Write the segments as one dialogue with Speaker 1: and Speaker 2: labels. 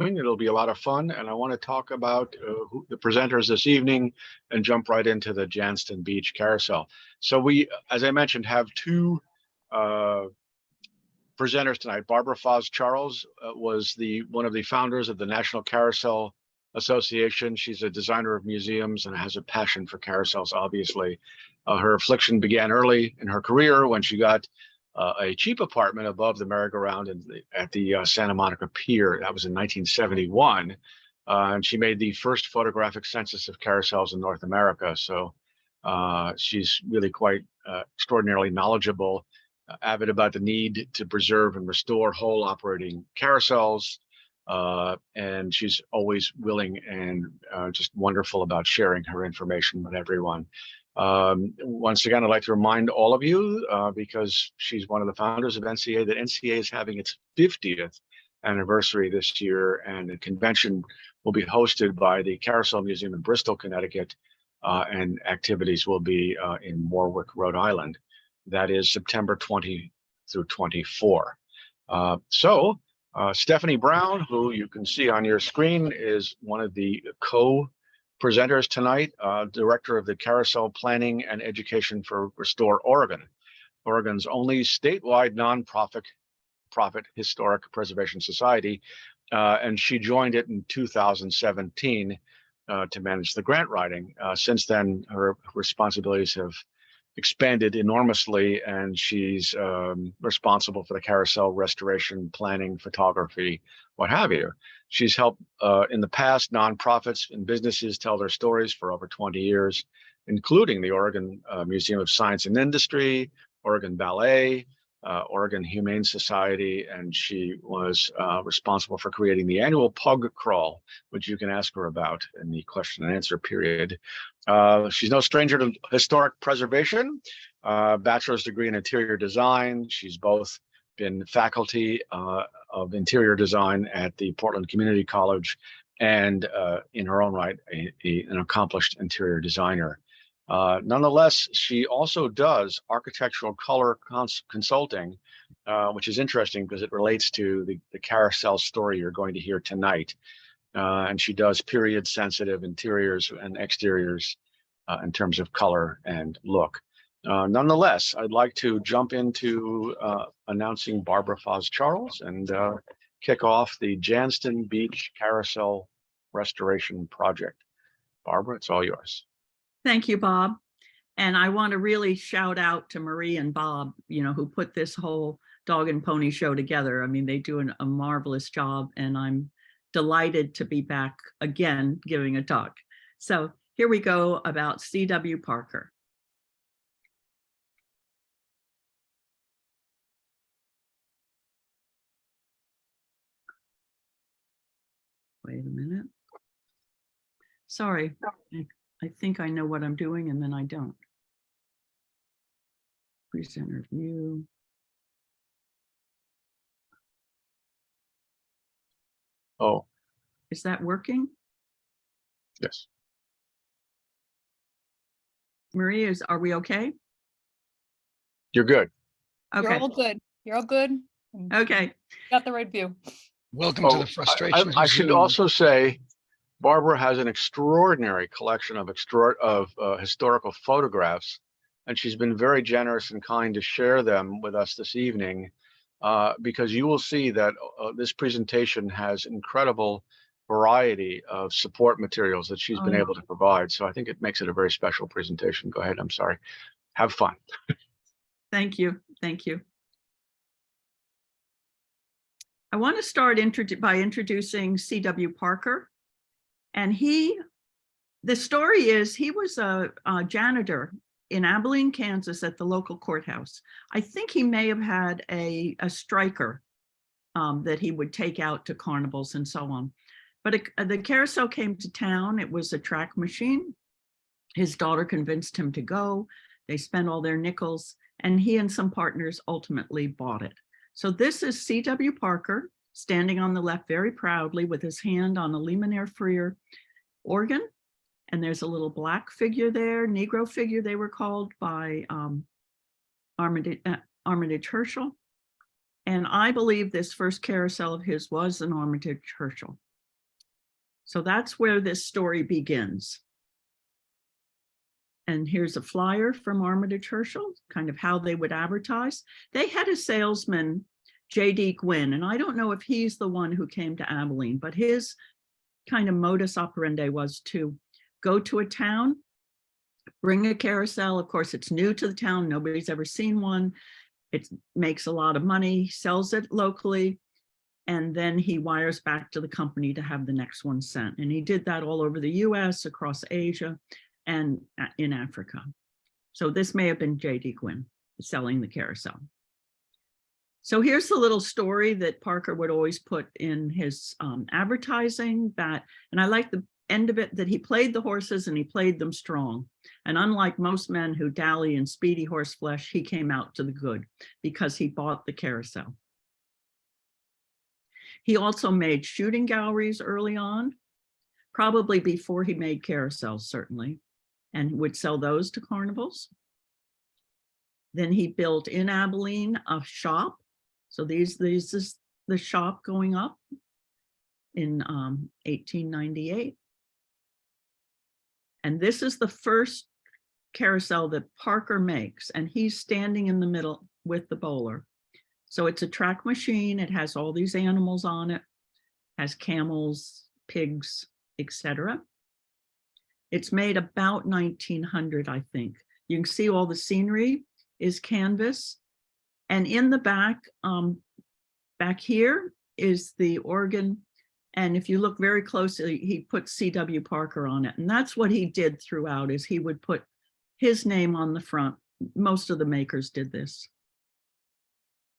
Speaker 1: It'll be a lot of fun, and I want to talk about the presenters this evening and jump right into the Jantzen Beach Carousel. So we, as I mentioned, have two uh, presenters tonight. Barbara Foz-Charles was one of the founders of the National Carousel Association. She's a designer of museums and has a passion for carousels, obviously. Her affliction began early in her career when she got a cheap apartment above the merry-go-round at the Santa Monica Pier. That was in 1971. And she made the first photographic census of carousels in North America. So she's really quite extraordinarily knowledgeable, avid about the need to preserve and restore whole operating carousels. And she's always willing and just wonderful about sharing her information with everyone. Once again, I'd like to remind all of you, because she's one of the founders of NCA, that NCA is having its 50th anniversary this year, and the convention will be hosted by the Carousel Museum in Bristol, Connecticut, and activities will be in Warwick, Rhode Island. That is September 20 through 24. Stephanie Brown, who you can see on your screen, is one of the co-presenters tonight, director of the Carousel Planning and Education for Restore Oregon, Oregon's only statewide nonprofit historic preservation society, and she joined it in 2017 to manage the grant writing. Since then, her responsibilities have expanded enormously, and she's responsible for the carousel restoration, planning, photography, what have you. She's helped in the past nonprofits and businesses tell their stories for over 20 years, including the Oregon Museum of Science and Industry, Oregon Ballet, Oregon Humane Society, and she was responsible for creating the annual Pug Crawl, which you can ask her about in the question and answer period. She's no stranger to historic preservation, bachelor's degree in interior design. She's both been faculty of interior design at the Portland Community College and in her own right, an accomplished interior designer. Nonetheless, she also does architectural color consulting, which is interesting because it relates to the carousel story you're going to hear tonight. And she does period sensitive interiors and exteriors in terms of color and look. Nonetheless, I'd like to jump into announcing Barbara Foz-Charles and kick off the Jantzen Beach Carousel Restoration Project. Barbara, it's all yours.
Speaker 2: Thank you, Bob. And I want to really shout out to Marie and Bob, who put this whole dog and pony show together. I mean, they do a marvelous job, and I'm delighted to be back again giving a talk. So here we go about C.W. Parker. Wait a minute. Sorry. I think I know what I'm doing, and then I don't. Presenter view.
Speaker 1: Oh.
Speaker 2: Is that working?
Speaker 1: Yes.
Speaker 2: Marie, are we okay?
Speaker 1: You're good.
Speaker 2: Okay.
Speaker 3: You're all good. You're all good.
Speaker 2: Okay.
Speaker 3: Got the right view.
Speaker 4: Welcome to the frustration.
Speaker 1: I should also say, Barbara has an extraordinary collection of historical photographs, and she's been very generous and kind to share them with us this evening, because you will see that this presentation has incredible variety of support materials that she's been able to provide. So I think it makes it a very special presentation. Go ahead. I'm sorry. Have fun.
Speaker 2: Thank you. Thank you. I want to start by introducing C.W. Parker. And the story is he was a janitor in Abilene, Kansas at the local courthouse. I think he may have had a striker that he would take out to carnivals and so on. But the carousel came to town. It was a track machine. His daughter convinced him to go. They spent all their nickels, and he and some partners ultimately bought it. So this is C.W. Parker standing on the left very proudly with his hand on a Limonare Freer organ. And there's a little black figure there, Negro figure they were called by Armitage Herschel. And I believe this first carousel of his was an Armitage Herschel. So that's where this story begins. And here's a flyer from Armitage Herschel, kind of how they would advertise. They had a salesman, J.D. Gwynn, and I don't know if he's the one who came to Abilene, but his kind of modus operandi was to go to a town, bring a carousel. Of course, it's new to the town. Nobody's ever seen one. It makes a lot of money, sells it locally, and then he wires back to the company to have the next one sent. And he did that all over the US, across Asia, and in Africa. So this may have been J.D. Gwynn selling the carousel. So here's the little story that Parker would always put in his advertising, that, and I like the end of it, that he played the horses and he played them strong. And unlike most men who dally in speedy horse flesh, he came out to the good because he bought the carousel. He also made shooting galleries early on, probably before he made carousels, certainly, and would sell those to carnivals. Then he built in Abilene a shop. So this is the shop going up in 1898. And this is the first carousel that Parker makes, and he's standing in the middle with the bowler. So it's a track machine. It has all these animals on it, has camels, pigs, etc. It's made about 1900, I think. You can see all the scenery is canvas. And in the back, back here is the organ. And if you look very closely, he put C.W. Parker on it. And that's what he did throughout, is he would put his name on the front. Most of the makers did this.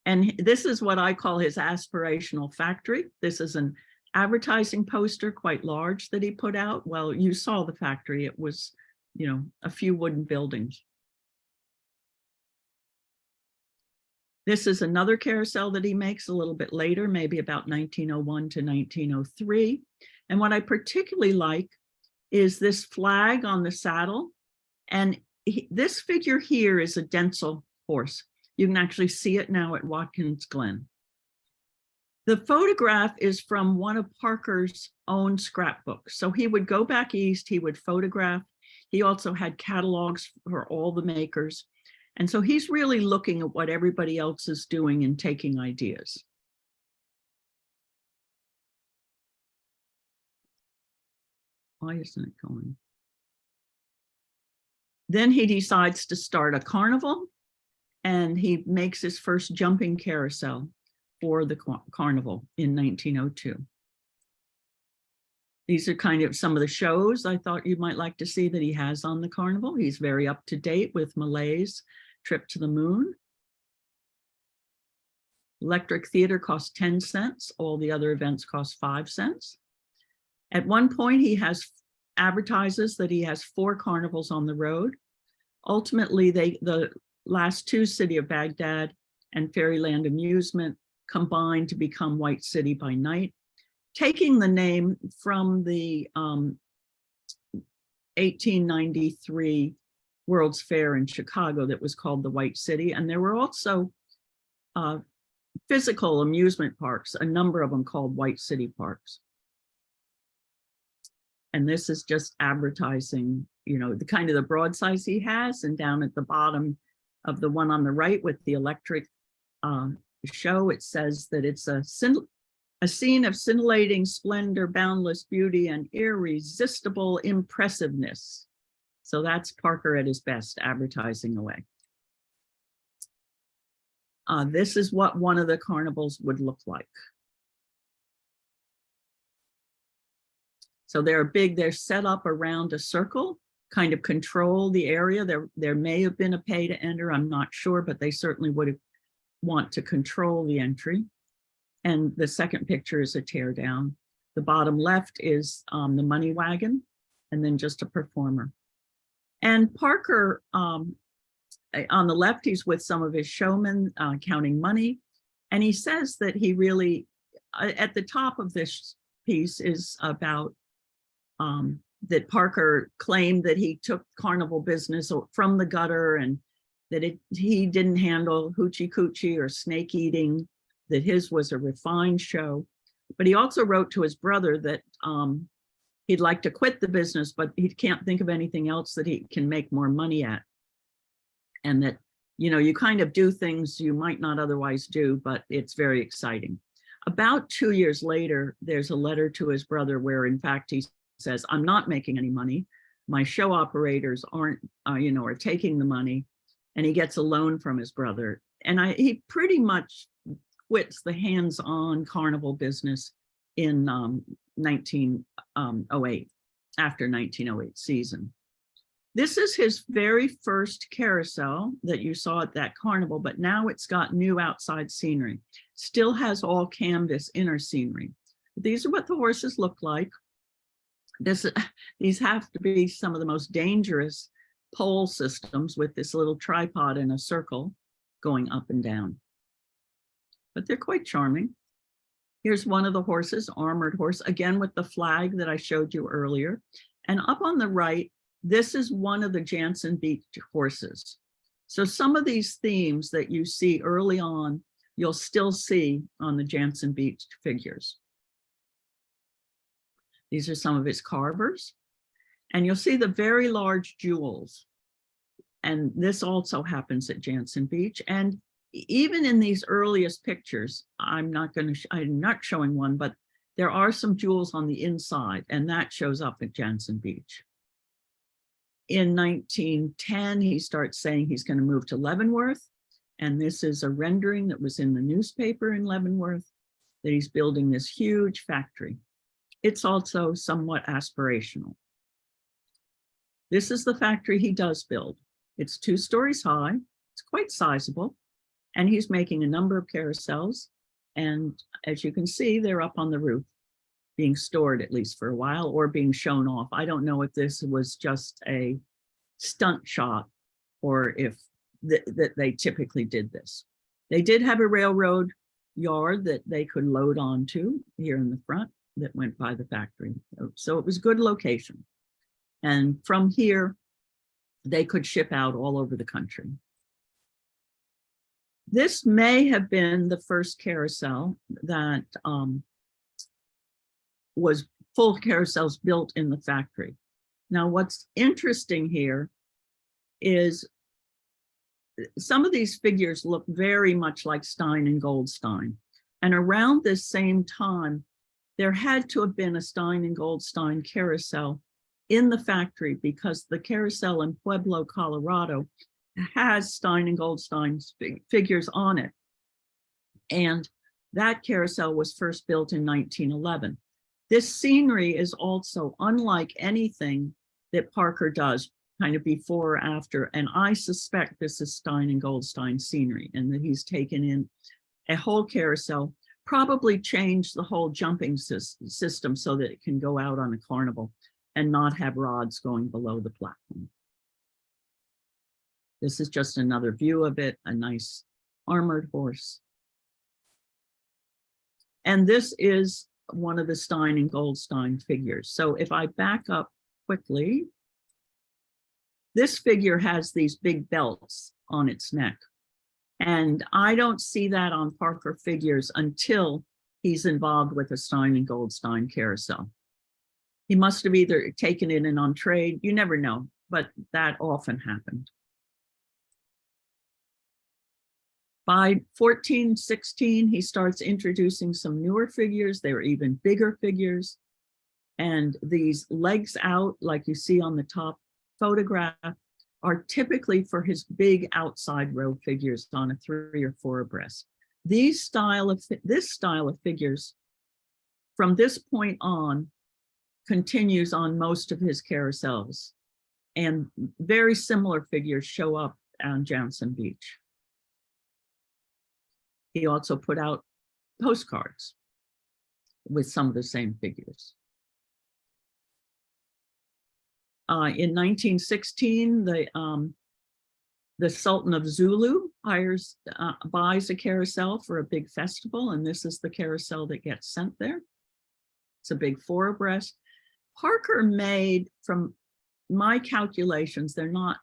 Speaker 2: And this is what I call his aspirational factory. This is an advertising poster, quite large, that he put out. Well, you saw the factory. It was, a few wooden buildings. This is another carousel that he makes a little bit later, maybe about 1901 to 1903. And what I particularly like is this flag on the saddle. And this figure here is a Denzel horse. You can actually see it now at Watkins Glen. The photograph is from one of Parker's own scrapbooks. So he would go back east, he would photograph. He also had catalogs for all the makers. And so he's really looking at what everybody else is doing and taking ideas. Why isn't it going? Then he decides to start a carnival, and he makes his first jumping carousel for the carnival in 1902. These are kind of some of the shows I thought you might like to see that he has on the carnival. He's very up to date with Malay's Trip to the Moon. Electric Theater cost 10 cents. All the other events cost 5 cents. At one point, he advertises that he has 4 carnivals on the road. Ultimately, the last 2, City of Baghdad and Fairyland Amusement, combined to become White City by Night, taking the name from the 1893 World's Fair in Chicago that was called the White City. And there were also physical amusement parks, a number of them called White City Parks. And this is just advertising, the kind of the broadsides he has. And down at the bottom of the one on the right with the electric show, it says that it's a scene of scintillating splendor, boundless beauty, and irresistible impressiveness. So that's Parker at his best, advertising away. This is what one of the carnivals would look like. So they're set up around a circle, kind of control the area. There may have been a pay to enter, I'm not sure, but they certainly would want to control the entry. And the second picture is a tear down. The bottom left is the money wagon, and then just a performer. And Parker, on the left, he's with some of his showmen counting money. And he says that he really, at the top of this piece is about that Parker claimed that he took carnival business from the gutter, and that he didn't handle hoochie coochie or snake eating, that his was a refined show. But he also wrote to his brother that He'd like to quit the business, but he can't think of anything else that he can make more money at. And that, you kind of do things you might not otherwise do, but it's very exciting. About 2 years later, there's a letter to his brother where, in fact, he says, I'm not making any money. My show operators aren't, are taking the money. And he gets a loan from his brother. And he pretty much quits the hands-on carnival business in 1908, after 1908 season. This is his very first carousel that you saw at that carnival, but now it's got new outside scenery. Still has all canvas inner scenery. These are what the horses look like. These have to be some of the most dangerous pole systems with this little tripod in a circle going up and down. But they're quite charming. Here's one of the horses, armored horse, again with the flag that I showed you earlier. And up on the right, this is one of the Jantzen Beach horses. So some of these themes that you see early on, you'll still see on the Jantzen Beach figures. These are some of his carvers. And you'll see the very large jewels. And this also happens at Jantzen Beach. And even in these earliest pictures, I'm not showing one, but there are some jewels on the inside, and that shows up at Jantzen Beach. In 1910, he starts saying he's going to move to Leavenworth. And this is a rendering that was in the newspaper in Leavenworth, that he's building this huge factory. It's also somewhat aspirational. This is the factory he does build. It's 2 stories high. It's quite sizable. And he's making a number of carousels. And as you can see, they're up on the roof, being stored at least for a while, or being shown off. I don't know if this was just a stunt shot or if that they typically did this. They did have a railroad yard that they could load onto here in the front that went by the factory. So it was a good location. And from here, they could ship out all over the country. This may have been the first carousel that was full carousels built in the factory. Now, what's interesting here is some of these figures look very much like Stein and Goldstein. And around this same time, there had to have been a Stein and Goldstein carousel in the factory, because the carousel in Pueblo, Colorado has Stein and Goldstein's figures on it. And that carousel was first built in 1911. This scenery is also unlike anything that Parker does, kind of before or after. And I suspect this is Stein and Goldstein scenery, and that he's taken in a whole carousel, probably changed the whole jumping system so that it can go out on a carnival and not have rods going below the platform. This is just another view of it, a nice armored horse. And this is one of the Stein and Goldstein figures. So if I back up quickly, this figure has these big belts on its neck. And I don't see that on Parker figures until he's involved with a Stein and Goldstein carousel. He must have either taken it in on trade, you never know, but that often happened. By 1416, he starts introducing some newer figures. They were even bigger figures. And these legs out, like you see on the top photograph, are typically for his big outside row figures on a 3 or 4 abreast. This style of figures from this point on continues on most of his carousels, and very similar figures show up on Jantzen Beach. He also put out postcards with some of the same figures. In 1916, the Sultan of Zulu buys a carousel for a big festival, and this is the carousel that gets sent there. It's a big 4 abreast. Parker made, from my calculations, they're not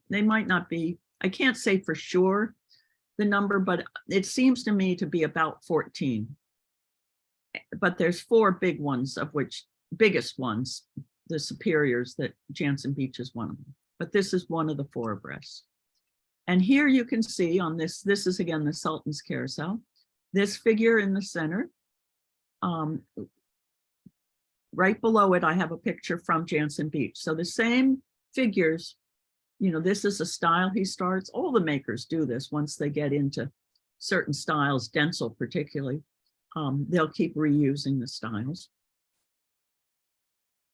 Speaker 2: they might not be, I can't say for sure the number, but it seems to me to be about 14. But there's 4 big ones, of which biggest ones, the superiors, that Jantzen Beach is one of them. But this is one of the 4 abreast. And here you can see on this is again the Sultan's Carousel. This figure in the center, right below it, I have a picture from Jantzen Beach. So the same figures, you know, this is a style he starts. All the makers do this once they get into certain styles, Denzel particularly. They'll keep reusing the styles.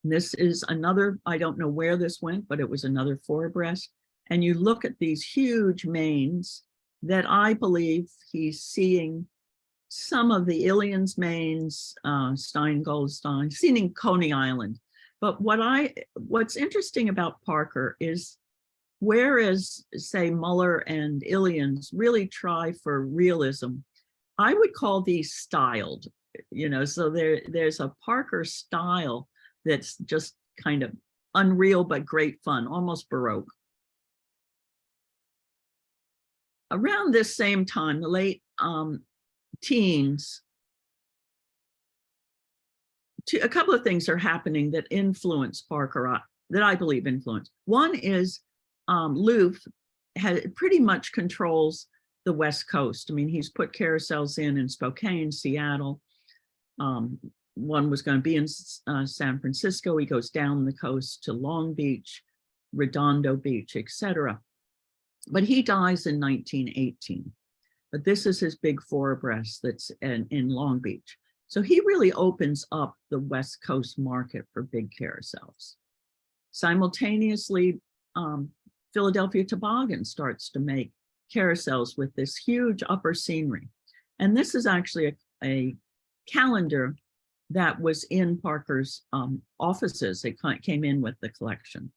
Speaker 2: This is another, I don't know where this went, but it was another 4 abreast. And you look at these huge mains that I believe he's seeing some of the Ilian's mains, Stein Goldstein, seeing Coney Island. But what's interesting about Parker is, whereas say Muller and Ilian's really try for realism, I would call these styled, you know, so there's a Parker style that's just kind of unreal, but great fun, almost Baroque. Around this same time, the late teens, a couple of things are happening that influence Parker, that I believe influence. One is Louvre pretty much controls the West Coast. I mean, he's put carousels in Spokane, Seattle. One was going to be in San Francisco. He goes down the coast to Long Beach, Redondo Beach, etc. But he dies in 1918. But this is his big 4 abreast that's in Long Beach. So he really opens up the West Coast market for big carousels. Simultaneously, Philadelphia Toboggan starts to make carousels with this huge upper scenery. And this is actually a calendar that was in Parker's offices. It came in with the collection.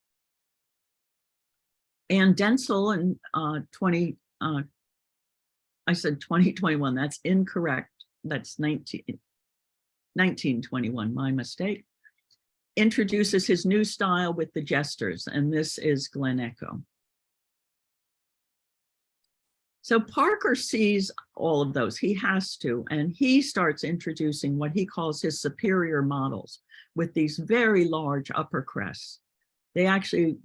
Speaker 2: And Denzel in 2021, that's incorrect. That's 1921, my mistake. Introduces his new style with the jesters, and this is Glen Echo. So Parker sees all of those, he has to, and he starts introducing what he calls his superior models with these very large upper crests. They actually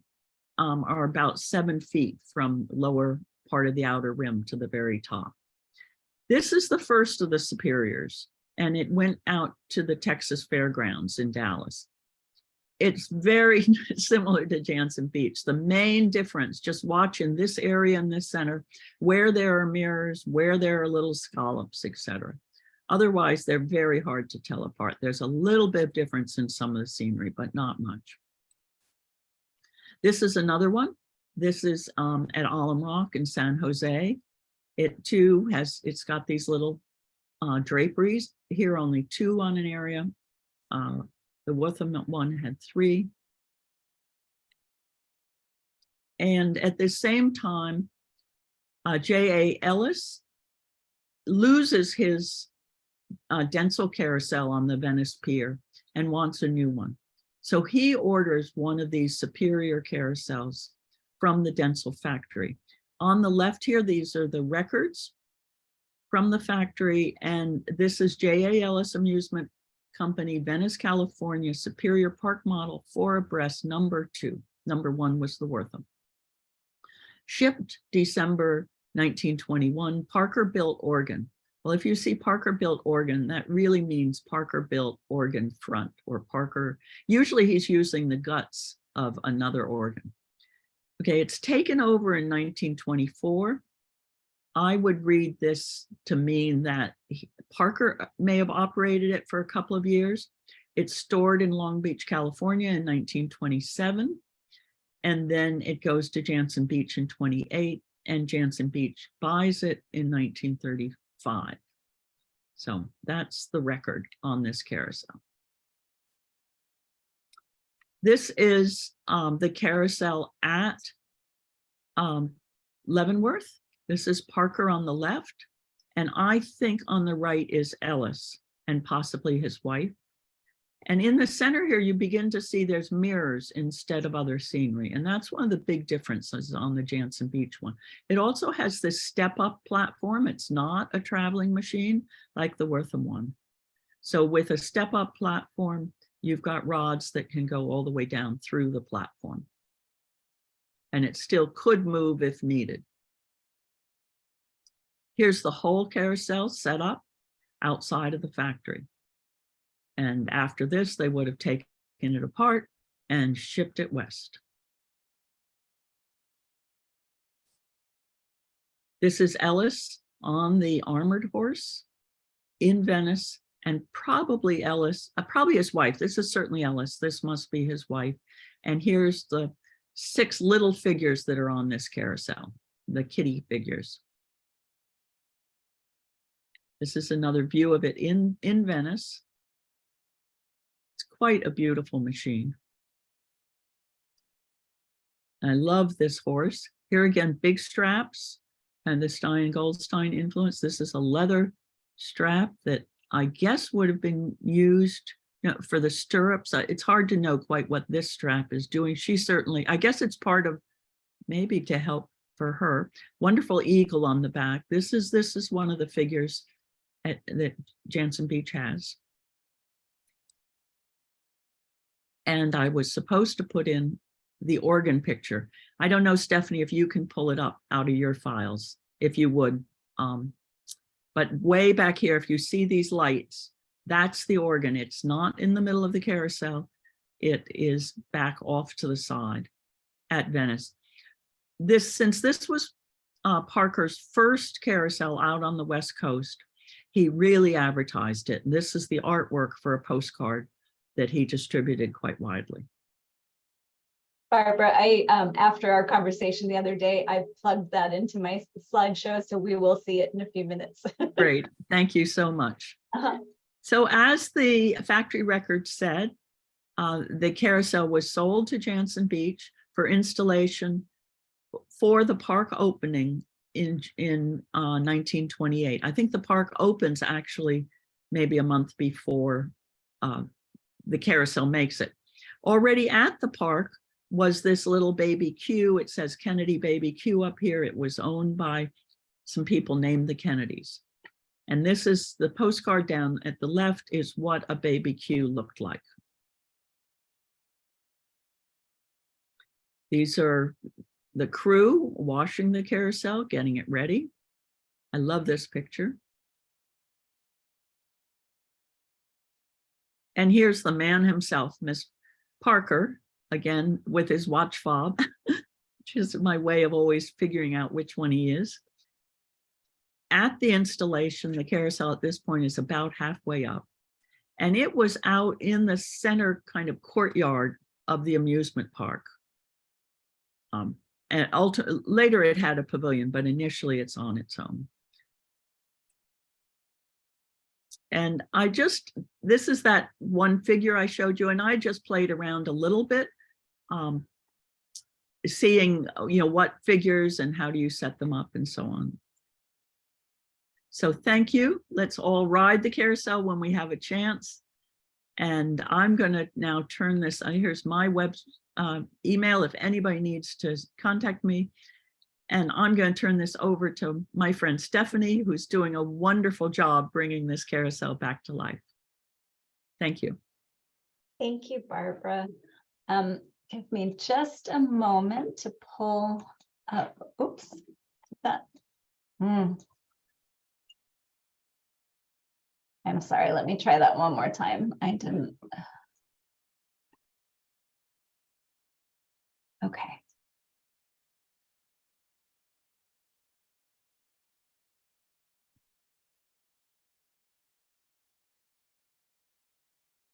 Speaker 2: are about 7 feet from lower part of the outer rim to the very top. This is the first of the superiors, and it went out to the Texas Fairgrounds in Dallas. It's very similar to Jantzen Beach. The main difference, just watch in this area in this center, where there are mirrors, where there are little scallops, etc. Otherwise, they're very hard to tell apart. There's a little bit of difference in some of the scenery, but not much. This is another one. This is at Alum Rock in San Jose. It too it's got these little draperies. Here only 2 on an area. The Wortham one had 3. And at the same time, J.A. Ellis loses his Denzel carousel on the Venice Pier and wants a new one. So he orders one of these superior carousels from the Denzel factory. On the left here, these are the records from the factory, and this is J.A. Ellis Amusement Company, Venice, California, Superior Park model 4 abreast, number 2. Number 1 was the Wortham. Shipped December 1921, Parker built organ. Well, if you see Parker built organ, that really means Parker built organ front, or Parker, usually he's using the guts of another organ. Okay, it's taken over in 1924. I would read this to mean that Parker may have operated it for a couple of years. It's stored in Long Beach, California in 1927. And then it goes to Jantzen Beach in 28, and Jantzen Beach buys it in 1935. So that's the record on this carousel. This is the carousel at Leavenworth. This is Parker on the left, and I think on the right is Ellis and possibly his wife. And in the center here, you begin to see there's mirrors instead of other scenery. And that's one of the big differences on the Jantzen Beach one. It also has this step-up platform. It's not a traveling machine like the Wortham one. So with a step-up platform, you've got rods that can go all the way down through the platform. And it still could move if needed. Here's the whole carousel set up outside of the factory. And after this, they would have taken it apart and shipped it west. This is Ellis on the armored horse in Venice, and probably Ellis, probably his wife. This is certainly Ellis. This must be his wife. And here's the 6 little figures that are on this carousel, the kitty figures. This is another view of it in Venice. It's quite a beautiful machine. I love this horse. Here again, big straps and the Stein Goldstein influence. This is a leather strap that I guess would have been used, you know, for the stirrups. It's hard to know quite what this strap is doing. She certainly, I guess it's part of maybe to help for her. Wonderful eagle on the back. This is one of the figures that Jantzen Beach has. And I was supposed to put in the organ picture. I don't know, Stephanie, if you can pull it up out of your files, if you would. But way back here, if you see these lights, that's the organ. It's not in the middle of the carousel. It is back off to the side at Venice. Since this was Parker's first carousel out on the West Coast, he really advertised it. This is the artwork for a postcard that he distributed quite widely.
Speaker 5: Barbara, after our conversation the other day, I plugged that into my slideshow, so we will see it in a few minutes.
Speaker 2: Great, thank you so much. So as the factory record said, the carousel was sold to Jantzen Beach for installation for the park opening in 1928. I think the park opens actually maybe a month before the carousel makes it. Already at the park was this little baby Q. It says Kennedy Baby Q up here. It was owned by some people named the Kennedys. And this is the postcard down at the left is what a baby Q looked like. These are the crew washing the carousel, getting it ready. I love this picture. And here's the man himself, Miss Parker, again, with his watch fob, which is my way of always figuring out which one he is. At the installation, the carousel at this point is about halfway up. And it was out in the center kind of courtyard of the amusement park. And later it had a pavilion, but initially it's on its own. And this is that one figure I showed you, and I just played around a little bit, seeing, what figures and how do you set them up and so on. So thank you. Let's all ride the carousel when we have a chance. And I'm going to now turn this, here's my web email if anybody needs to contact me. And I'm going to turn this over to my friend Stephanie, who's doing a wonderful job bringing this carousel back to life. Thank you.
Speaker 5: Thank you, Barbara. Give me just a moment to pull up. Oops, that. I'm sorry, let me try that one more time. I didn't. Okay.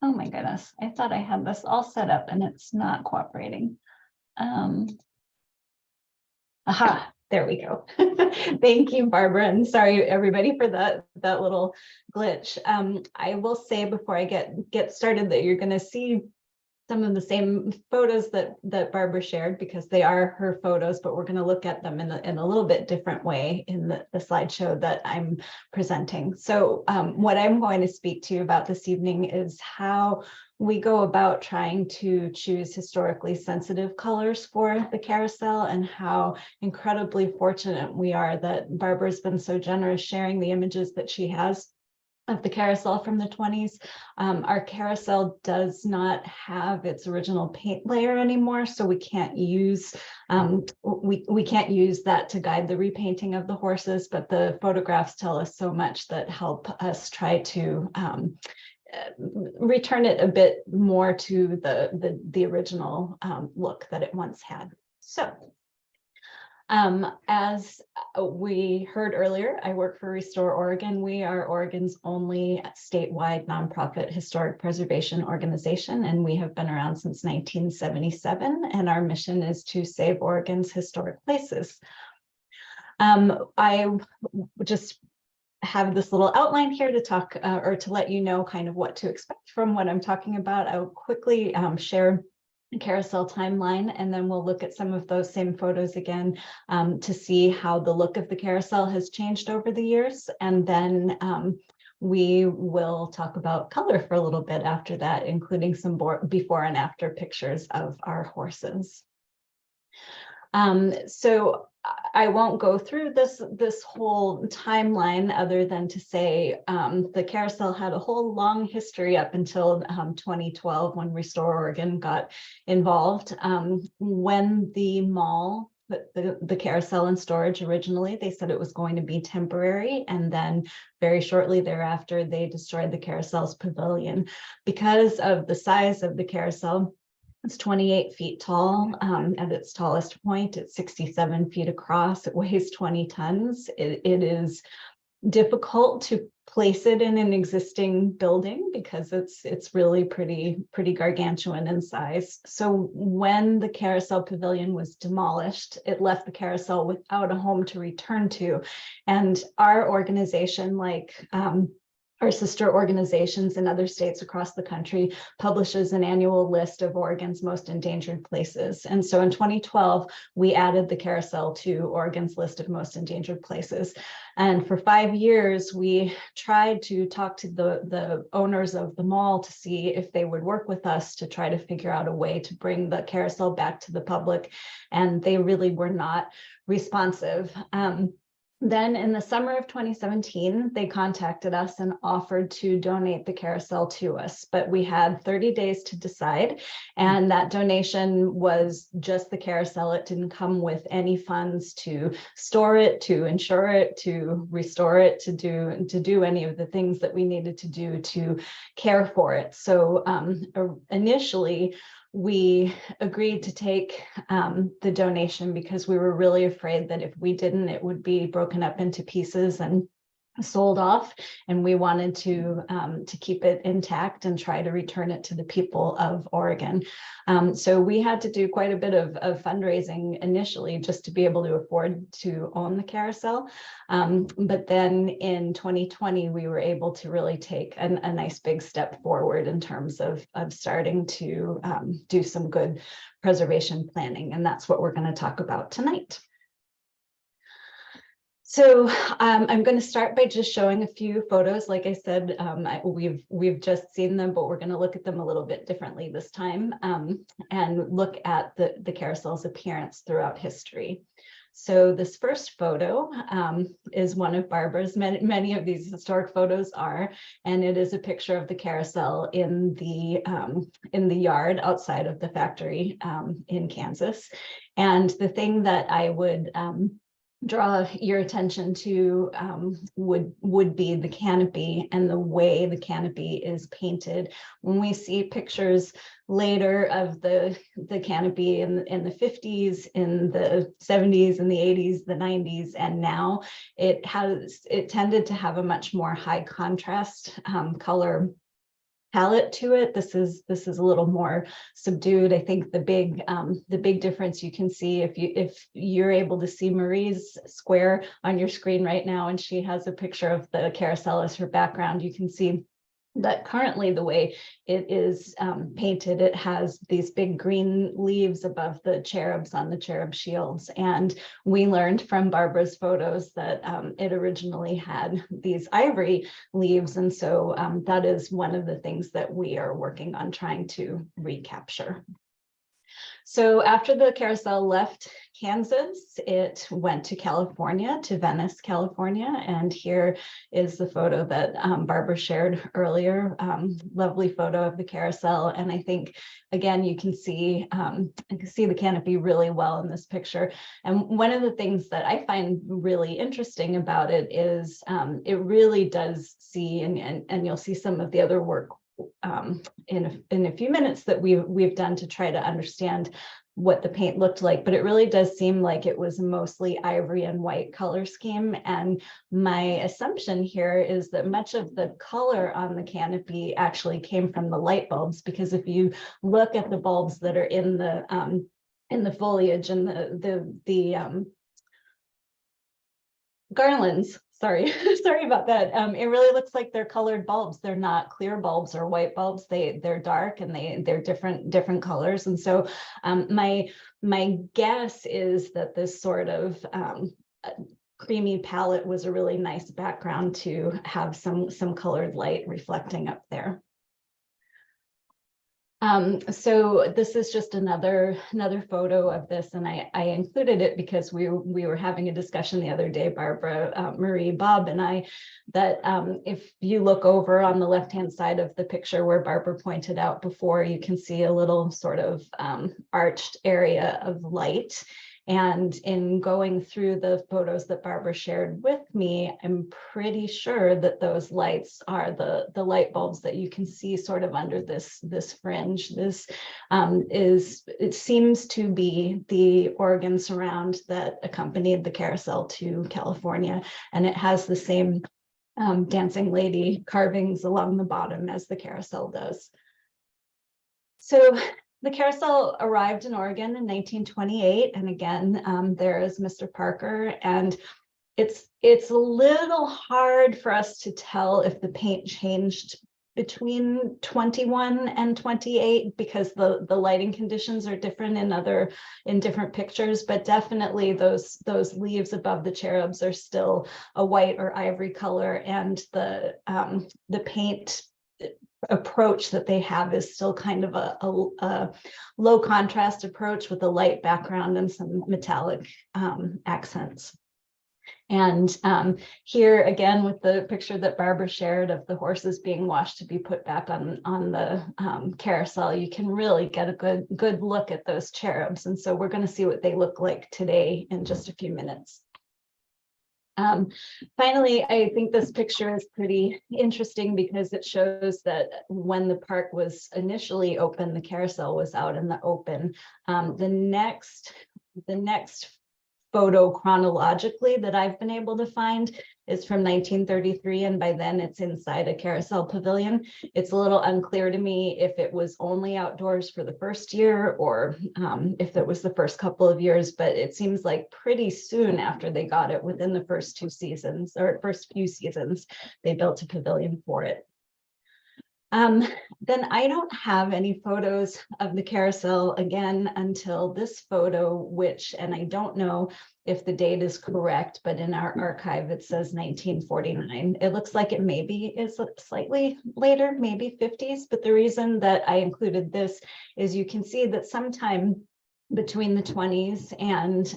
Speaker 5: Oh my goodness, I thought I had this all set up and it's not cooperating. Aha, there we go. Thank you, Barbara, and sorry everybody for that little glitch. I will say before I get started that you're going to see some of the same photos that Barbara shared because they are her photos, but we're going to look at them in a little bit different way in the slideshow that I'm presenting. So what I'm going to speak to you about this evening is how we go about trying to choose historically sensitive colors for the carousel and how incredibly fortunate we are that Barbara's been so generous sharing the images that she has of the carousel from the 20s. Our carousel does not have its original paint layer anymore, so we can't use we can't use that to guide the repainting of the horses, but the photographs tell us so much that help us try to return it a bit more to the original look that it once had. So as we heard earlier, I work for Restore Oregon. We are Oregon's only statewide nonprofit historic preservation organization, and we have been around since 1977, and our mission is to save Oregon's historic places. I just have this little outline here to talk or to let you know kind of what to expect from what I'm talking about. I'll quickly share the carousel timeline, and then we'll look at some of those same photos again to see how the look of the carousel has changed over the years. And then we will talk about color for a little bit after that, including some before and after pictures of our horses. So I won't go through this whole timeline other than to say the carousel had a whole long history up until 2012 when Restore Oregon got involved. When the mall put the carousel in storage originally, they said it was going to be temporary, and then very shortly thereafter they destroyed the carousel's pavilion. Because of the size of the carousel, it's 28 feet tall. At its tallest point, it's 67 feet across. It weighs 20 tons. It is difficult to place it in an existing building because it's really pretty gargantuan in size. So when the carousel pavilion was demolished, it left the carousel without a home to return to. And our organization, like our sister organizations in other states across the country, publishes an annual list of Oregon's most endangered places. And so in 2012, we added the carousel to Oregon's list of most endangered places. And for 5 years, we tried to talk to the owners of the mall to see if they would work with us to try to figure out a way to bring the carousel back to the public. And they really were not responsive. Then in the summer of 2017, they contacted us and offered to donate the carousel to us, but we had 30 days to decide. And that donation was just the carousel. It didn't come with any funds to store it, to insure it, to restore it, to do any of the things that we needed to do to care for it. So initially, we agreed to take the donation because we were really afraid that if we didn't, it would be broken up into pieces and sold off, and we wanted to keep it intact and try to return it to the people of Oregon. So we had to do quite a bit of fundraising initially just to be able to afford to own the carousel. But then in 2020, we were able to really take a nice big step forward in terms of starting to do some good preservation planning. And that's what we're going to talk about tonight. So I'm going to start by just showing a few photos. Like I said, we've just seen them, but we're going to look at them a little bit differently this time and look at the carousel's appearance throughout history. So this first photo is one of Barbara's. Many of these historic photos are, and it is a picture of the carousel in the yard outside of the factory in Kansas. And the thing that I would draw your attention to would be the canopy and the way the canopy is painted. When we see pictures later of the canopy in the 50s, in the 70s, in the 80s, the 90s, and now, it tended to have a much more high contrast color palette to it. This is a little more subdued. I think the big difference you can see if you're able to see Marie's square on your screen right now, and she has a picture of the carousel as her background, you can see that currently the way it is painted, it has these big green leaves above the cherubs on the cherub shields. And we learned from Barbara's photos that it originally had these ivory leaves. And so that is one of the things that we are working on trying to recapture. So after the carousel left Kansas, it went to California, to Venice, California. And here is the photo that Barbara shared earlier. Lovely photo of the carousel. And I think, again, you can see the canopy really well in this picture. And one of the things that I find really interesting about it is it really does see, and you'll see some of the other work in a few minutes that we've done to try to understand what the paint looked like, but it really does seem like it was mostly ivory and white color scheme. And my assumption here is that much of the color on the canopy actually came from the light bulbs, because if you look at the bulbs that are in the foliage and the garlands, sorry about that, it really looks like they're colored bulbs. They're not clear bulbs or white bulbs. They're dark, and they're different colors. And so my guess is that this sort of creamy palette was a really nice background to have some colored light reflecting up there. So this is just another photo of this, and I included it because we were having a discussion the other day, Barbara, Marie, Bob, and I, that if you look over on the left-hand side of the picture where Barbara pointed out before, you can see a little sort of arched area of light. And in going through the photos that Barbara shared with me, I'm pretty sure that those lights are the light bulbs that you can see sort of under this fringe. This it seems to be the Oregon surround that accompanied the carousel to California, and it has the same dancing lady carvings along the bottom as the carousel does. So the carousel arrived in Oregon in 1928, and again, there is Mr. Parker, and it's a little hard for us to tell if the paint changed between 21 and 28 because the lighting conditions are different in different pictures, but definitely those leaves above the cherubs are still a white or ivory color, and the paint approach that they have is still kind of a low contrast approach with a light background and some metallic accents. And here again with the picture that Barbara shared of the horses being washed to be put back on the carousel, you can really get a good look at those cherubs. And so we're going to see what they look like today in just a few minutes. Finally, I think this picture is pretty interesting because it shows that when the park was initially open, the carousel was out in the open. The next photo chronologically that I've been able to find is from 1933, and by then it's inside a carousel pavilion. It's a little unclear to me if it was only outdoors for the first year or if it was the first couple of years, but it seems like pretty soon after they got it, within the first few seasons, they built a pavilion for it. Then I don't have any photos of the carousel again until this photo, which, and I don't know if the date is correct, but in our archive it says 1949. It looks like it maybe is slightly later, maybe 50s, but the reason that I included this is you can see that sometime between the 20s and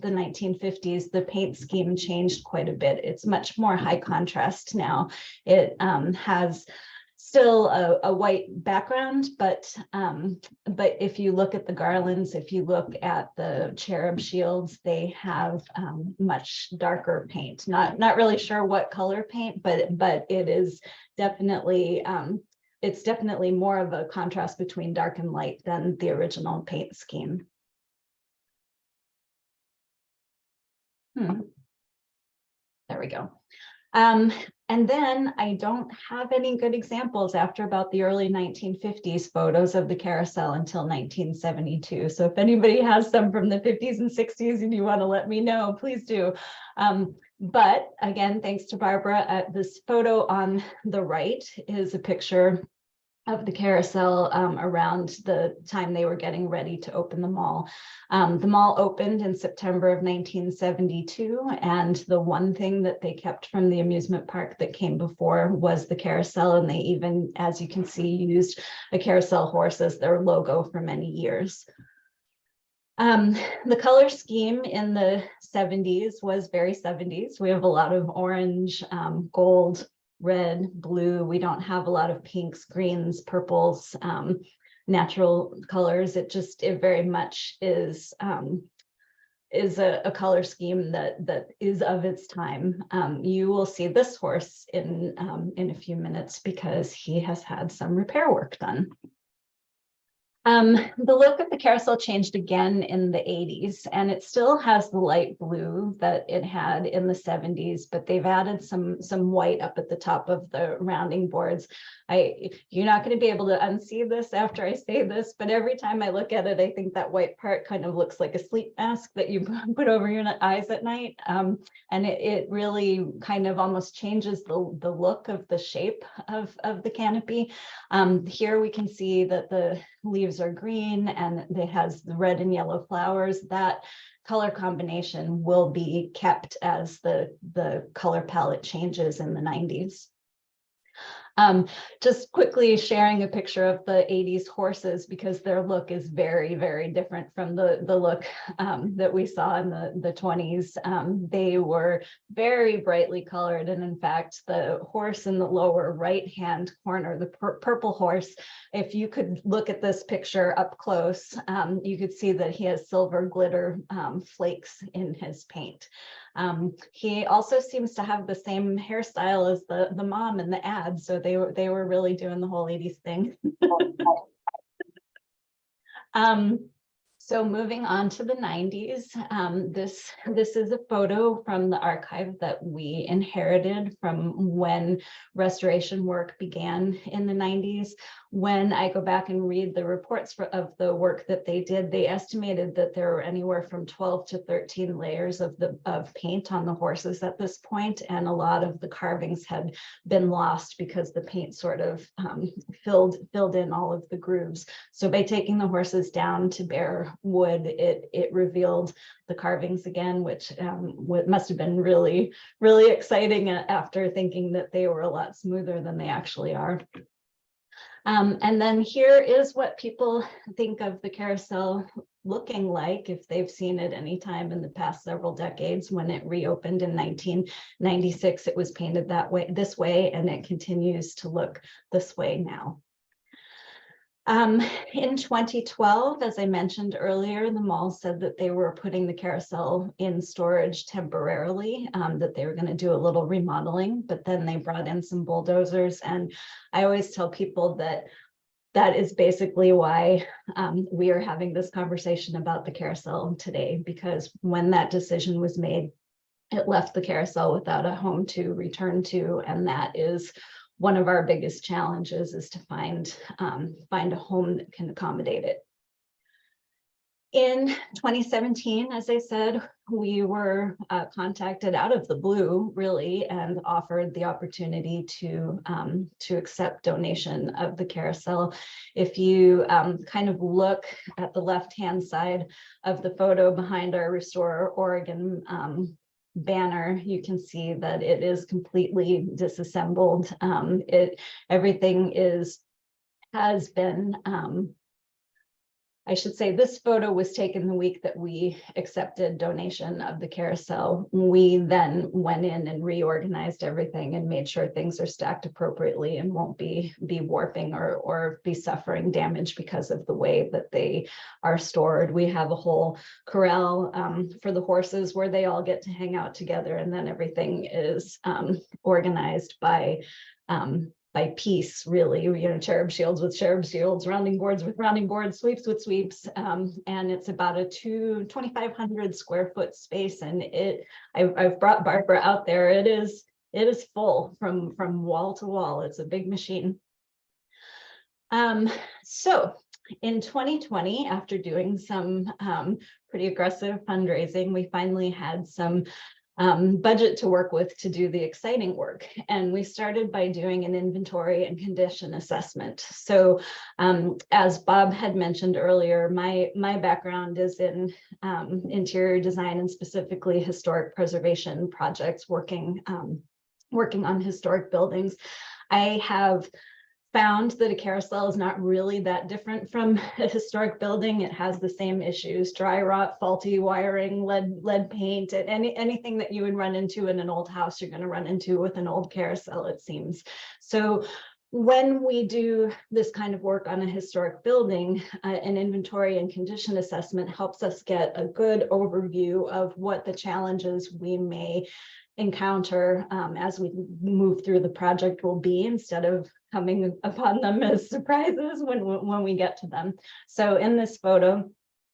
Speaker 5: the 1950s, the paint scheme changed quite a bit. It's much more high contrast now. It has still a white background, but if you look at the garlands, if you look at the cherub shields, they have much darker paint. Not really sure what color paint, but it is definitely it's definitely more of a contrast between dark and light than the original paint scheme. There we go. And then I don't have any good examples after about the early 1950s photos of the carousel until 1972. So if anybody has some from the 50s and 60s and you want to let me know, please do. But again, thanks to Barbara, this photo on the right is a picture of the carousel around the time they were getting ready to open the mall. The mall opened in September of 1972, and the one thing that they kept from the amusement park that came before was the carousel, and they even, as you can see, used a carousel horse as their logo for many years. The color scheme in the 70s was very 70s. We have a lot of orange, gold, red, blue. We don't have a lot of pinks, greens, purples, natural colors. It very much is a color scheme that is of its time. You will see this horse in a few minutes because he has had some repair work done. The look of the carousel changed again in the 80s, and it still has the light blue that it had in the 70s, but they've added some white up at the top of the rounding boards. You're not going to be able to unsee this after I say this, but every time I look at it, I think that white part kind of looks like a sleep mask that you put over your eyes at night. And it really kind of almost changes the look of the shape of the canopy. Here we can see that the leaves are green and it has the red and yellow flowers. That color combination will be kept as the color palette changes in the 90s. Just quickly sharing a picture of the 80s horses because their look is very, very different from the look that we saw in the 20s. They were very brightly colored, and in fact, the horse in the lower right-hand corner, the purple horse, if you could look at this picture up close, you could see that he has silver glitter flakes in his paint. He also seems to have the same hairstyle as the mom in the ad, so they were really doing the whole 80s thing. So moving on to the 90s, this is a photo from the archive that we inherited from when restoration work began in the 90s. When I go back and read the reports of the work that they did, they estimated that there were anywhere from 12 to 13 layers of paint on the horses at this point, and a lot of the carvings had been lost because the paint sort of filled in all of the grooves. So by taking the horses down to bare wood, it revealed the carvings again, which must have been really, really exciting after thinking that they were a lot smoother than they actually are. And then here is what people think of the carousel looking like if they've seen it any time in the past several decades. When it reopened in 1996, it was painted this way, and it continues to look this way now. In 2012, as I mentioned earlier, the mall said that they were putting the carousel in storage temporarily, that they were going to do a little remodeling, but then they brought in some bulldozers. And I always tell people that is basically why we are having this conversation about the carousel today, because when that decision was made, it left the carousel without a home to return to, and that is one of our biggest challenges, is to find a home that can accommodate it. In 2017, as I said, we were contacted out of the blue, really, and offered the opportunity to accept donation of the carousel. If you kind of look at the left-hand side of the photo behind our Restore Oregon banner, you can see that it is completely disassembled. Everything has been I should say this photo was taken the week that we accepted donation of the carousel. We then went in and reorganized everything and made sure things are stacked appropriately and won't be warping or be suffering damage because of the way that they are stored. We have a whole corral for the horses where they all get to hang out together, and then everything is organized by piece, really, cherub shields with cherub shields, rounding boards with rounding boards, sweeps with sweeps, and it's about a 2,500 square foot space. And I've brought Barbara out there. It is full from wall to wall. It's a big machine. So in 2020, after doing some pretty aggressive fundraising, we finally had some budget to work with to do the exciting work. And we started by doing an inventory and condition assessment. So as Bob had mentioned earlier, my background is in interior design and specifically historic preservation projects, working on historic buildings. I have found that a carousel is not really that different from a historic building. It has the same issues: dry rot, faulty wiring, lead paint, and anything that you would run into in an old house, you're going to run into with an old carousel, it seems. So when we do this kind of work on a historic building, an inventory and condition assessment helps us get a good overview of what the challenges we may encounter as we move through the project will be, instead of coming upon them as surprises when we get to them. So in this photo,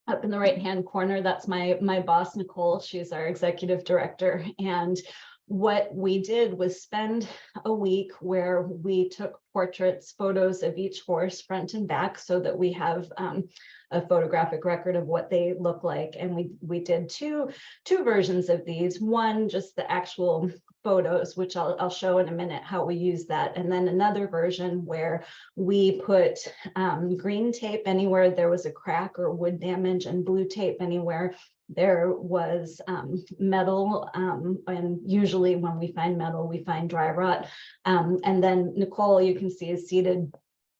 Speaker 5: up in the right-hand corner, that's my boss, Nicole. She's our executive director. And what we did was spend a week where we took portraits, photos of each horse front and back, so that we have a photographic record of what they look like. And we did two versions of these. One, just the actual photos, which I'll show in a minute how we use that. And then another version where we put green tape anywhere there was a crack or wood damage, and blue tape anywhere there was metal, and usually when we find metal, we find dry rot. And then Nicole, you can see, is seated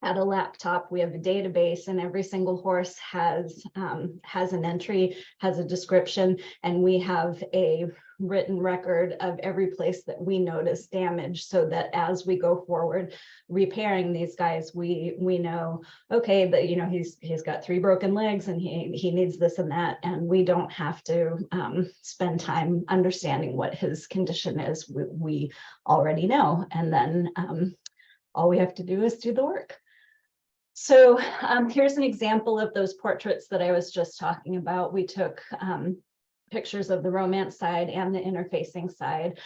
Speaker 5: at a laptop. We have a database, and every single horse has an entry, has a description, and we have a written record of every place that we notice damage, so that as we go forward repairing these guys, we know, okay, that he's got 3 broken legs and he needs this and that, and we don't have to spend time understanding what his condition is. We already know, and then all we have to do is do the work. So here's an example of those portraits that I was just talking about. We took pictures of the romance side and the interfacing side.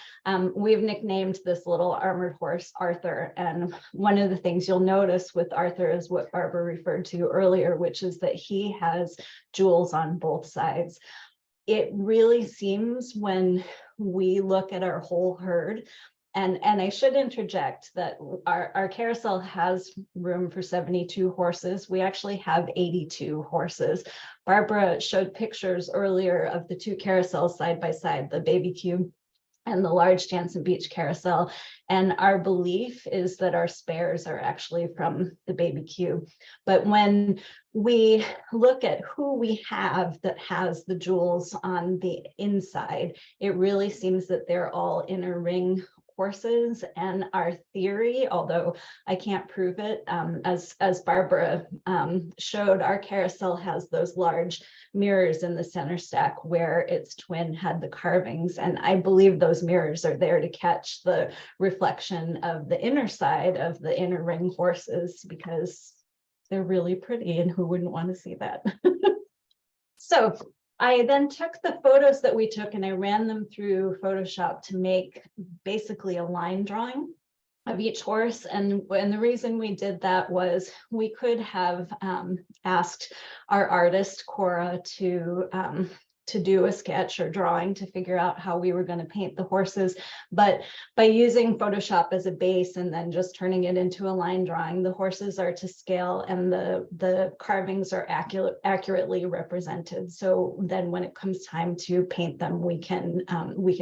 Speaker 5: We've nicknamed this little armored horse Arthur. And one of the things you'll notice with Arthur is what Barbara referred to earlier, which is that he has jewels on both sides. It really seems, when we look at our whole herd, and I should interject that our carousel has room for 72 horses. We actually have 82 horses. Barbara showed pictures earlier of the 2 carousels side by side, the baby cube and the large Jantzen Beach carousel. And our belief is that our spares are actually from the baby cube. But when we look at who we have that has the jewels on the inside, it really seems that they're all inner ring horses. And our theory, although I can't prove it, as Barbara showed, our carousel has those large mirrors in the center stack where its twin had the carvings. And I believe those mirrors are there to catch the reflection of the inner side of the inner ring horses, because they're really pretty, and who wouldn't want to see that? So I then took the photos that we took and I ran them through Photoshop to make basically a line drawing of each horse. And the reason we did that was we could have asked our artist, Cora, to do a sketch or drawing to figure out how we were going to paint the horses. But by using Photoshop as a base and then just turning it into a line drawing, the horses are to scale and the carvings are accurately represented. So then when it comes time to paint them, we can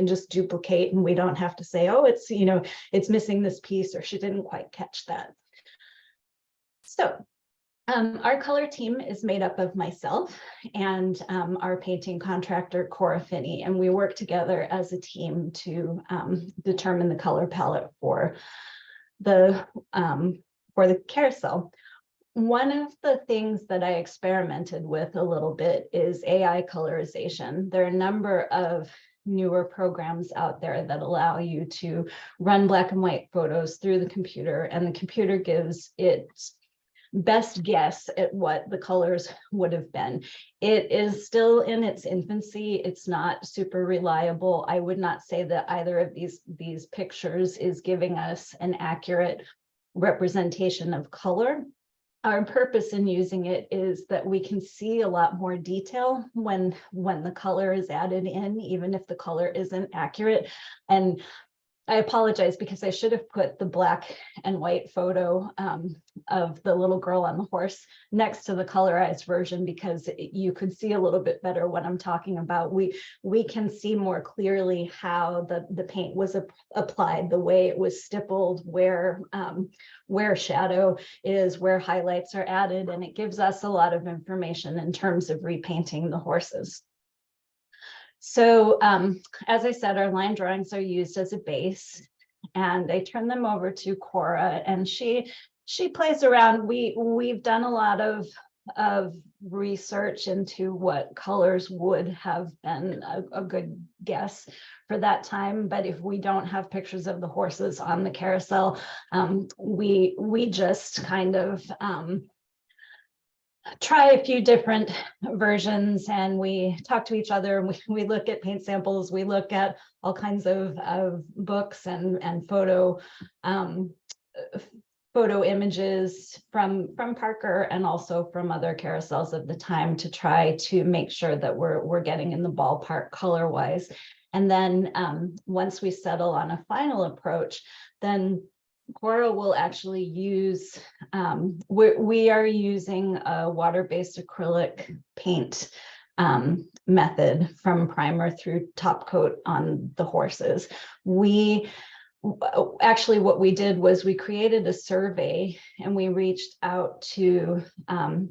Speaker 5: just duplicate, and we don't have to say, oh, it's missing this piece, or she didn't quite catch that. So our color team is made up of myself and our painting contractor, Cora Finney, and we work together as a team to determine the color palette for the carousel. One of the things that I experimented with a little bit is AI colorization. There are a number of newer programs out there that allow you to run black and white photos through the computer, and the computer gives its best guess at what the colors would have been. It is still in its infancy. It's not super reliable. I would not say that either of these pictures is giving us an accurate representation of color. Our purpose in using it is that we can see a lot more detail when the color is added in, even if the color isn't accurate. And I apologize because I should have put the black and white photo of the little girl on the horse next to the colorized version, because you could see a little bit better what I'm talking about. We can see more clearly how the paint was applied, the way it was stippled, where shadow is, where highlights are added, and it gives us a lot of information in terms of repainting the horses. So as I said, our line drawings are used as a base, and I turn them over to Cora, and she plays around. We've done a lot of research into what colors would have been a good guess for that time. But if we don't have pictures of the horses on the carousel, we just kind of try a few different versions, and we talk to each other, and we look at paint samples, we look at all kinds of books and photo images from Parker and also from other carousels of the time to try to make sure that we're getting in the ballpark color wise. And then once we settle on a final approach, then Cora will actually use, we are using a water-based acrylic paint method from primer through top coat on the horses. Actually, what we did was we created a survey, and we reached out to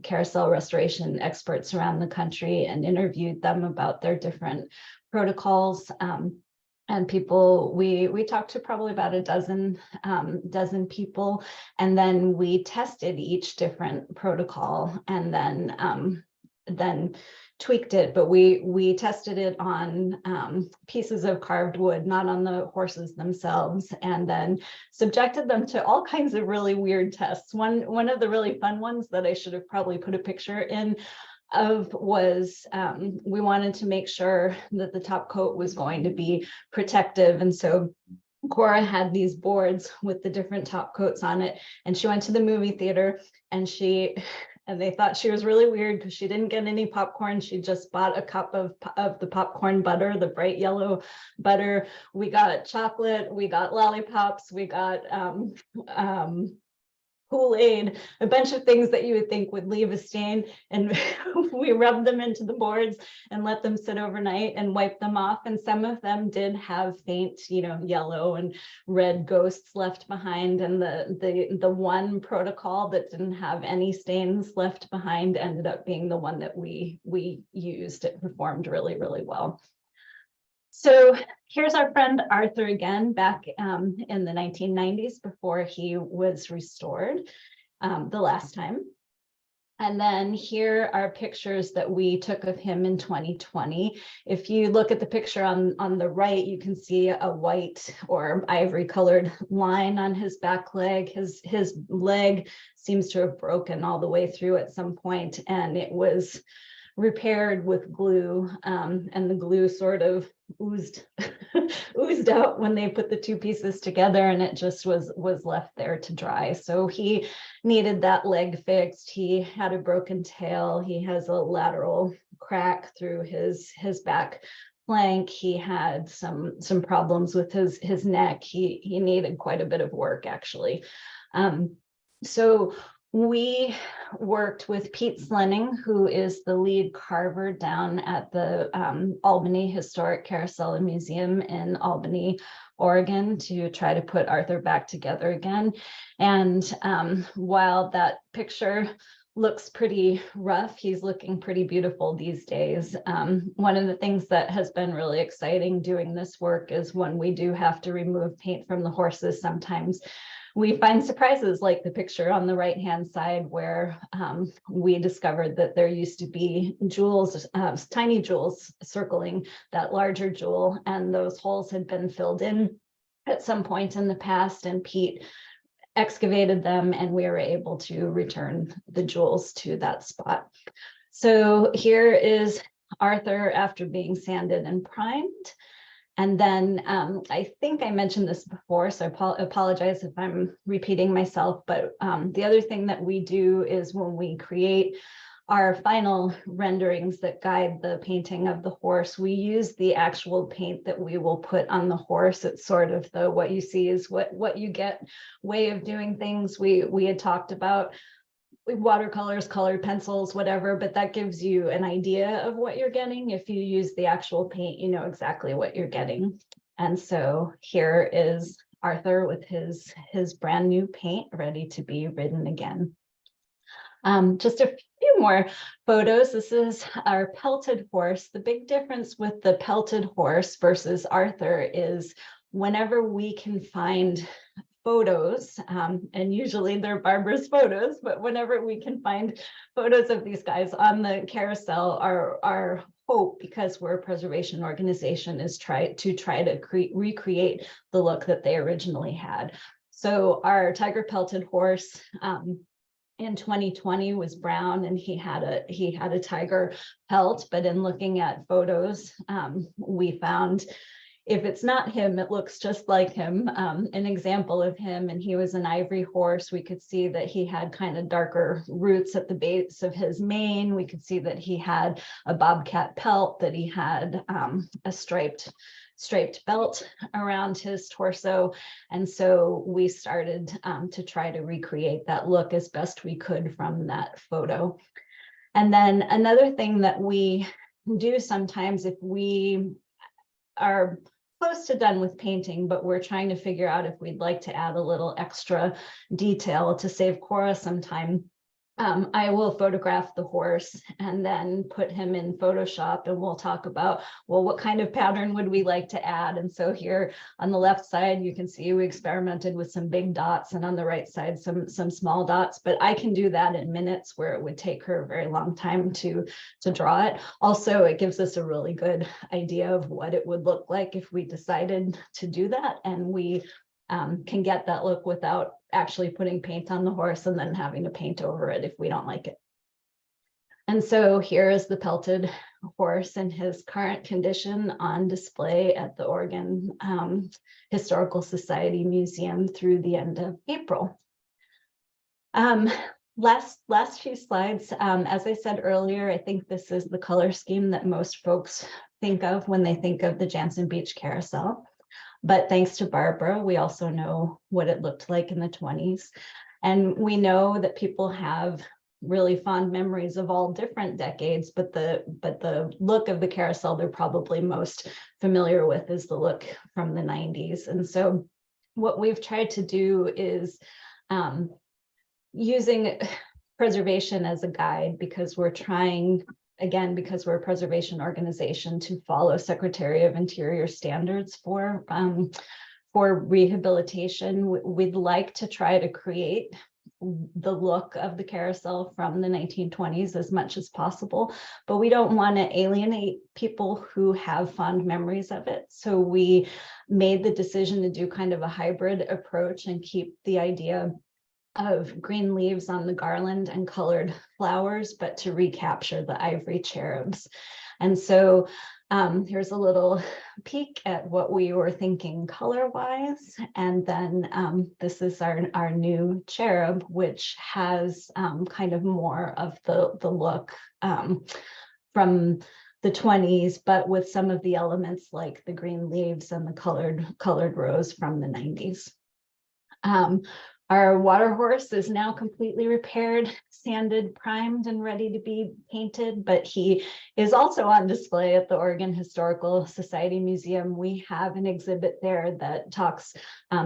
Speaker 5: carousel restoration experts around the country and interviewed them about their different protocols. And people, we talked to probably about a dozen people, and then we tested each different protocol, and then tweaked it. But we tested it on pieces of carved wood, not on the horses themselves, and then subjected them to all kinds of really weird tests. One of the really fun ones that I should have probably put a picture in of was we wanted to make sure that the top coat was going to be protective, and so Cora had these boards with the different top coats on it, and she went to the movie theater, and they thought she was really weird because she didn't get any popcorn. She just bought a cup of the popcorn butter, the bright yellow butter. We got chocolate, we got lollipops, we got Kool-Aid, a bunch of things that you would think would leave a stain, and we rubbed them into the boards and let them sit overnight and wipe them off. And some of them did have faint, yellow and red ghosts left behind. And the one protocol that didn't have any stains left behind ended up being the one that we used. It performed really, really well. So here's our friend Arthur again, back in the 1990s before he was restored the last time. And then here are pictures that we took of him in 2020. If you look at the picture on the right, you can see a white or ivory colored line on his back leg. His leg seems to have broken all the way through at some point, and it was repaired with glue, and the glue sort of oozed out when they put the two pieces together, and it just was left there to dry. So he needed that leg fixed. He had a broken tail. He has a lateral crack through his back flank. He had some problems with his neck. He needed quite a bit of work, actually. So we worked with Pete Slenning, who is the lead carver down at the Albany Historic Carousel and Museum in Albany, Oregon, to try to put Arthur back together again. And while that picture looks pretty rough, he's looking pretty beautiful these days. One of the things that has been really exciting doing this work is when we do have to remove paint from the horses, sometimes we find surprises like the picture on the right-hand side, where we discovered that there used to be jewels, tiny jewels circling that larger jewel, and those holes had been filled in at some point in the past, and Pete excavated them, and we were able to return the jewels to that spot. So here is Arthur after being sanded and primed. And then I think I mentioned this before, so I apologize if I'm repeating myself, but the other thing that we do is when we create our final renderings that guide the painting of the horse, we use the actual paint that we will put on the horse. It's sort of the what you see is what you get way of doing things. We had talked about watercolors, colored pencils, whatever, but that gives you an idea of what you're getting. If you use the actual paint, you know exactly what you're getting. And so here is Arthur with his brand new paint ready to be ridden again. Just a few more photos. This is our pelted horse. The big difference with the pelted horse versus Arthur is whenever we can find photos, and usually they're Barbara's photos, but whenever we can find photos of these guys on the carousel, our hope, because we're a preservation organization, is try to recreate the look that they originally had. So our tiger pelted horse in 2020 was brown, and he had a tiger pelt, but in looking at photos, we found, if it's not him, it looks just like him. An example of him, and he was an ivory horse. We could see that he had kind of darker roots at the base of his mane. We could see that he had a bobcat pelt, that he had a striped belt around his torso. And so we started to try to recreate that look as best we could from that photo. And then another thing that we do sometimes, if we are close to done with painting, but we're trying to figure out if we'd like to add a little extra detail to save Cora some time, I will photograph the horse and then put him in Photoshop, and we'll talk about, well, what kind of pattern would we like to add? And so here on the left side, you can see we experimented with some big dots, and on the right side, some small dots, but I can do that in minutes where it would take her a very long time to draw it. Also, it gives us a really good idea of what it would look like if we decided to do that, and we can get that look without actually putting paint on the horse and then having to paint over it if we don't like it. And so here is the pelted horse in his current condition on display at the Oregon Historical Society Museum through the end of April. Last few slides. As I said earlier, I think this is the color scheme that most folks think of when they think of the Jantzen Beach Carousel. But thanks to Barbara, we also know what it looked like in the 20s. And we know that people have really fond memories of all different decades, but the look of the carousel they're probably most familiar with is the look from the 90s. And so what we've tried to do is using preservation as a guide, because we're trying, again, because we're a preservation organization, to follow Secretary of Interior standards for rehabilitation. We'd like to try to create the look of the carousel from the 1920s as much as possible, but we don't want to alienate people who have fond memories of it. So we made the decision to do kind of a hybrid approach and keep the idea of green leaves on the garland and colored flowers, but to recapture the ivory cherubs. And so here's a little peek at what we were thinking color-wise. And then this is our new cherub, which has kind of more of the look from the 20s, but with some of the elements like the green leaves and the colored rose from the 90s. Our water horse is now completely repaired, sanded, primed, and ready to be painted, but he is also on display at the Oregon Historical Society Museum. We have an exhibit there that talks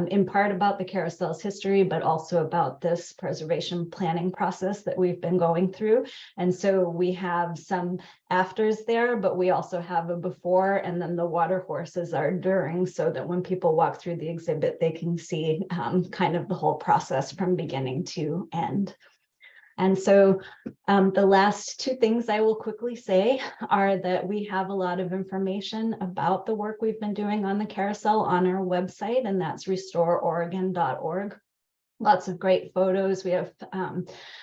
Speaker 5: in part about the carousel's history, but also about this preservation planning process that we've been going through. And so we have some afters there, but we also have a before, and then the water horses are during, so that when people walk through the exhibit, they can see kind of the whole process from beginning to end. And so the last two things I will quickly say are that we have a lot of information about the work we've been doing on the carousel on our website, and that's restoreoregon.org. Lots of great photos. We have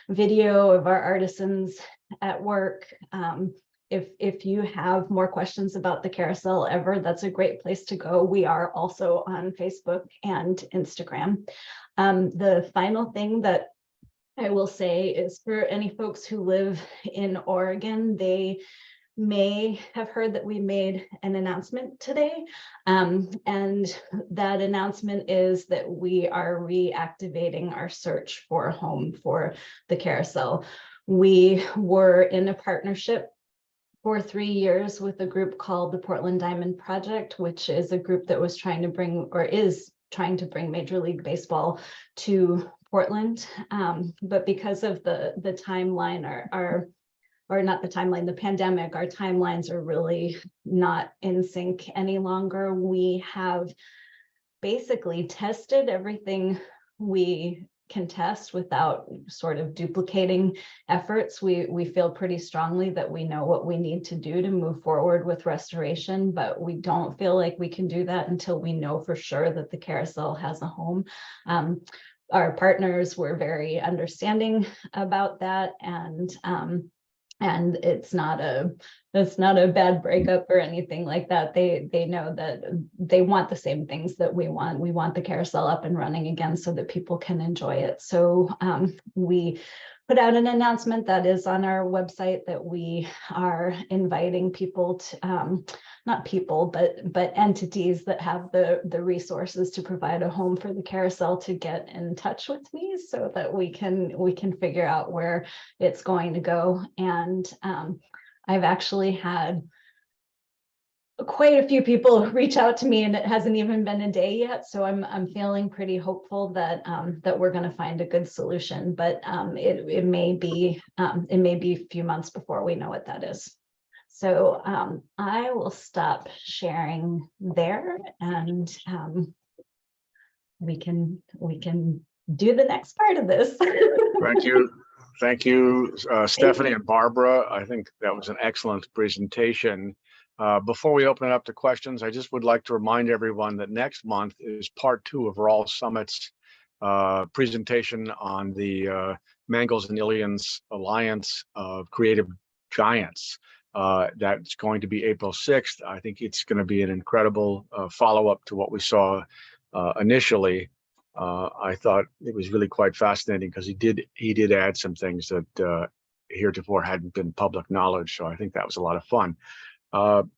Speaker 5: video of our artisans at work. If you have more questions about the carousel ever, that's a great place to go. We are also on Facebook and Instagram. The final thing that I will say is for any folks who live in Oregon, they may have heard that we made an announcement today. And that announcement is that we are reactivating our search for a home for the Carousel. We were in a partnership for 3 years with a group called the Portland Diamond Project, which is a group that was trying to bring, or is trying to bring, Major League Baseball to Portland. But because of the timeline, or not the timeline, the pandemic, our timelines are really not in sync any longer. We have basically tested everything we can test without sort of duplicating efforts. We feel pretty strongly that we know what we need to do to move forward with restoration, but we don't feel like we can do that until we know for sure that the Carousel has a home. Our partners were very understanding about that, and it's not a bad breakup or anything like that. They know that they want the same things that we want. We want the Carousel up and running again so that people can enjoy it. So we put out an announcement that is on our website that we are inviting people to, not people, but entities that have the resources to provide a home for the Carousel to get in touch with me so that we can figure out where it's going to go. And I've actually had quite a few people reach out to me, and it hasn't even been a day yet. So I'm feeling pretty hopeful that that we're going to find a good solution. But it may be a few months before we know what that is. So I will stop sharing there, and we can do the next part of this.
Speaker 1: Thank you, Stephanie and Barbara. I think that was an excellent presentation. Before we open it up to questions, I just would like to remind everyone that next month is part 2 of Rawl Summit's presentation on the Mangles and Ilians Alliance of Creative Giants. That's going to be April 6th. I think it's going to be an incredible follow-up to what we saw initially. I thought it was really quite fascinating because he did add some things that heretofore hadn't been public knowledge. So I think that was a lot of fun.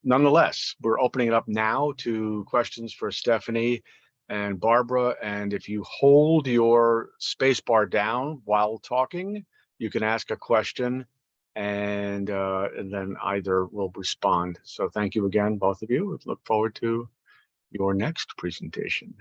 Speaker 1: Nonetheless, we're opening it up now to questions for Stephanie and Barbara. And if you hold your space bar down while talking, you can ask a question, and then either will respond. So thank you again, both of you. Look forward to your next presentation.